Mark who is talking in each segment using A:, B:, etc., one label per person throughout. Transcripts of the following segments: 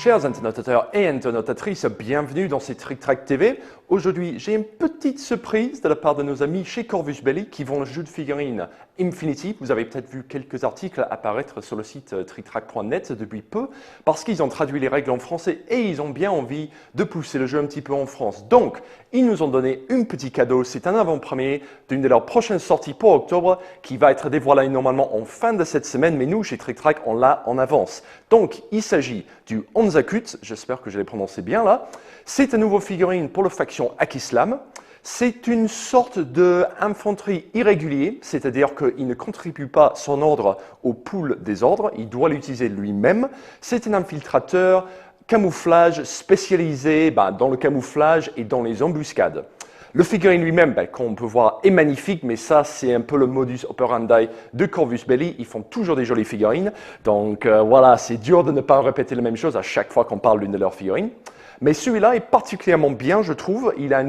A: Chers internauteurs et internautatrices, bienvenue dans ces Trick Track TV. Aujourd'hui, j'ai une petite surprise de la part de nos amis chez Corvus Belli qui vendent le jeu de figurines Infinity. Vous avez peut-être vu quelques articles apparaître sur le site tricktrack.net depuis peu parce qu'ils ont traduit les règles en français et ils ont bien envie de pousser le jeu un petit peu en France. Donc, ils nous ont donné un petit cadeau. C'est un avant-première d'une de leurs prochaines sorties pour octobre qui va être dévoilée normalement en fin de cette semaine, mais nous, chez Trick Track, on l'a en avance. Donc, il s'agit du Onzakut, j'espère que je l'ai prononcé bien là. C'est un nouveau figurine pour la faction Akislam. C'est une sorte d'infanterie irrégulier, c'est-à-dire qu'il ne contribue pas son ordre au pool des ordres, il doit l'utiliser lui-même. C'est un infiltrateur camouflage spécialisé dans le camouflage et dans les embuscades. Le figurine lui-même, comme on peut voir, est magnifique, mais ça, c'est un peu le modus operandi de Corvus Belli. Ils font toujours des jolies figurines. Donc voilà, c'est dur de ne pas répéter la même chose à chaque fois qu'on parle d'une de leurs figurines. Mais celui-là est particulièrement bien, je trouve. Elle, a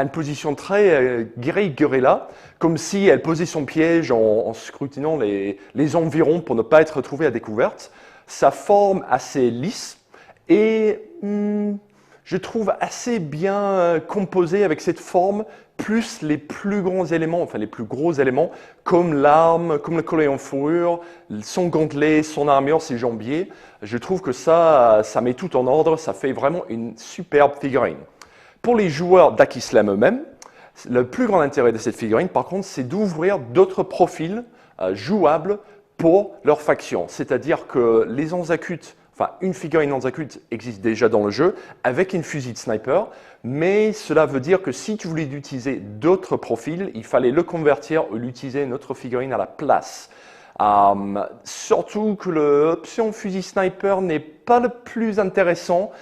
A: une position très guérilla, comme si elle posait son piège en scrutinant les environs pour ne pas être retrouvée à découverte. Sa forme assez lisse et je trouve assez bien composée avec cette forme, plus les plus grands éléments, enfin les plus gros éléments, comme l'arme, comme le collet en fourrure, son gantelet, son armure, ses jambiers. Je trouve que ça met tout en ordre, ça fait vraiment une superbe figurine. Pour les joueurs d'Akislam eux-mêmes, le plus grand intérêt de cette figurine, par contre, c'est d'ouvrir d'autres profils jouables pour leur faction. C'est-à-dire que les Onzakut, une figurine Onzakut existe déjà dans le jeu avec une fusil de sniper, mais cela veut dire que si tu voulais utiliser d'autres profils, il fallait le convertir ou l'utiliser notre figurine à la place. Surtout que l'option fusil sniper n'est pas le plus intéressant.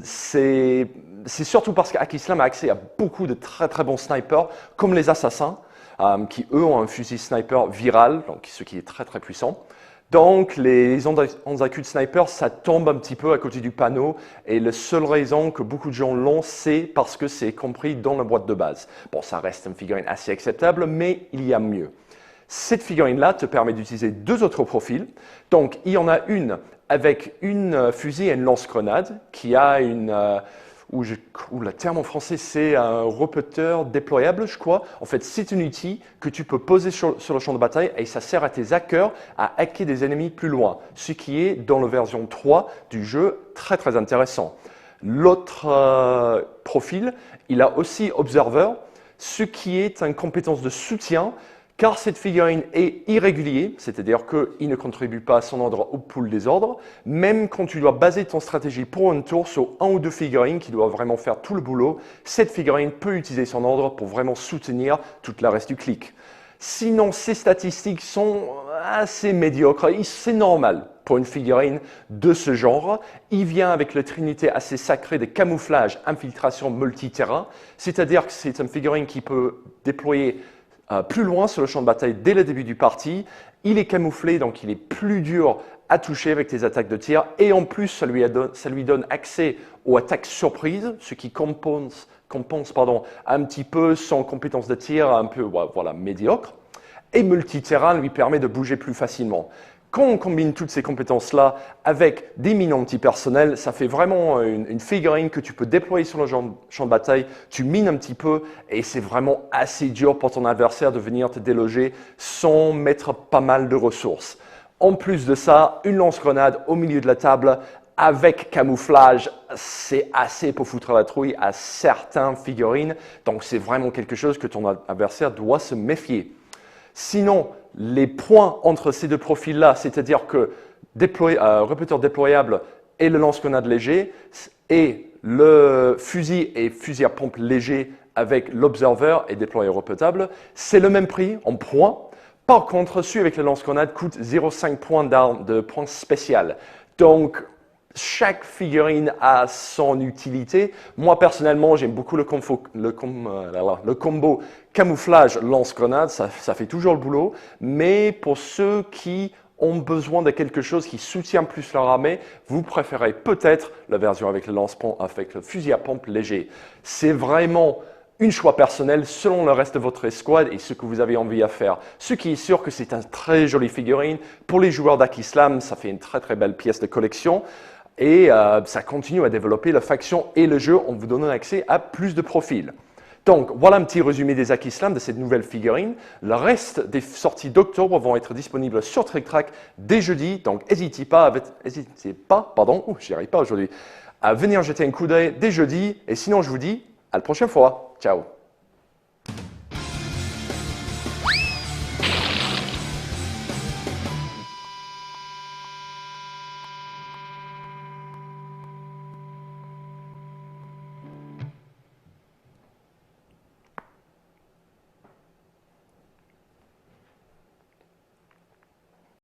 A: C'est surtout parce qu'Akislam a accès à beaucoup de très très bons snipers, comme les assassins, qui eux ont un fusil sniper viral, donc ce qui est très très puissant. Donc, les Onzakut Sniper, ça tombe un petit peu à côté du panneau et la seule raison que beaucoup de gens l'ont, c'est parce que c'est compris dans la boîte de base. Bon, ça reste une figurine assez acceptable, mais il y a mieux. Cette figurine-là te permet d'utiliser deux autres profils. Donc, il y en a une avec une fusée et une lance-grenade qui a une... le terme en français, c'est un repéteur déployable, je crois. En fait, c'est un outil que tu peux poser sur le champ de bataille et ça sert à tes hackers à hacker des ennemis plus loin, ce qui est, dans la version 3 du jeu, très très intéressant. L'autre profil, il a aussi Observer, ce qui est une compétence de soutien, car cette figurine est irrégulier, c'est-à-dire qu'il ne contribue pas à son ordre au pool des ordres, même quand tu dois baser ton stratégie pour un tour sur un ou deux figurines qui doivent vraiment faire tout le boulot, cette figurine peut utiliser son ordre pour vraiment soutenir toute la reste du clic. Sinon, ses statistiques sont assez médiocres, c'est normal pour une figurine de ce genre. Il vient avec la trinité assez sacrée de camouflage, infiltration, multiterrain, c'est-à-dire que c'est une figurine qui peut déployer plus loin sur le champ de bataille dès le début du parti. Il est camouflé, donc il est plus dur à toucher avec tes attaques de tir. Et en plus, ça lui donne accès aux attaques surprises, ce qui compense un petit peu son compétence de tir un peu médiocre. Et multiterrain lui permet de bouger plus facilement. Quand on combine toutes ces compétences-là avec des mines antipersonnelles, ça fait vraiment une figurine que tu peux déployer sur le champ de bataille, tu mines un petit peu et c'est vraiment assez dur pour ton adversaire de venir te déloger sans mettre pas mal de ressources. En plus de ça, une lance-grenade au milieu de la table avec camouflage, c'est assez pour foutre la trouille à certaines figurines, donc c'est vraiment quelque chose que ton adversaire doit se méfier. Sinon, les points entre ces deux profils-là, c'est-à-dire que repéteur déployable et le lance-grenade léger et le fusil et fusil à pompe léger avec l'observer et déployé repétable, c'est le même prix en points. Par contre, celui avec le lance-grenade coûte 0,5 points de points spécial. Donc, chaque figurine a son utilité. Moi, personnellement, j'aime beaucoup le combo camouflage lance-grenade. Ça fait toujours le boulot. Mais pour ceux qui ont besoin de quelque chose qui soutient plus leur armée, vous préférez peut-être la version avec le fusil à pompe léger. C'est vraiment un choix personnel selon le reste de votre escouade et ce que vous avez envie à faire. Ce qui est sûr que c'est un très joli figurine. Pour les joueurs d'Arc-Islam, ça fait une très très belle pièce de collection. Et ça continue à développer la faction et le jeu en vous donnant accès à plus de profils. Donc, voilà un petit résumé des Arc-Islam de cette nouvelle figurine. Le reste des sorties d'octobre vont être disponibles sur Trick Track dès jeudi. Donc, n'hésitez pas, j'y arrive pas aujourd'hui, à venir jeter un coup d'œil dès jeudi. Et sinon, je vous dis à la prochaine fois. Ciao.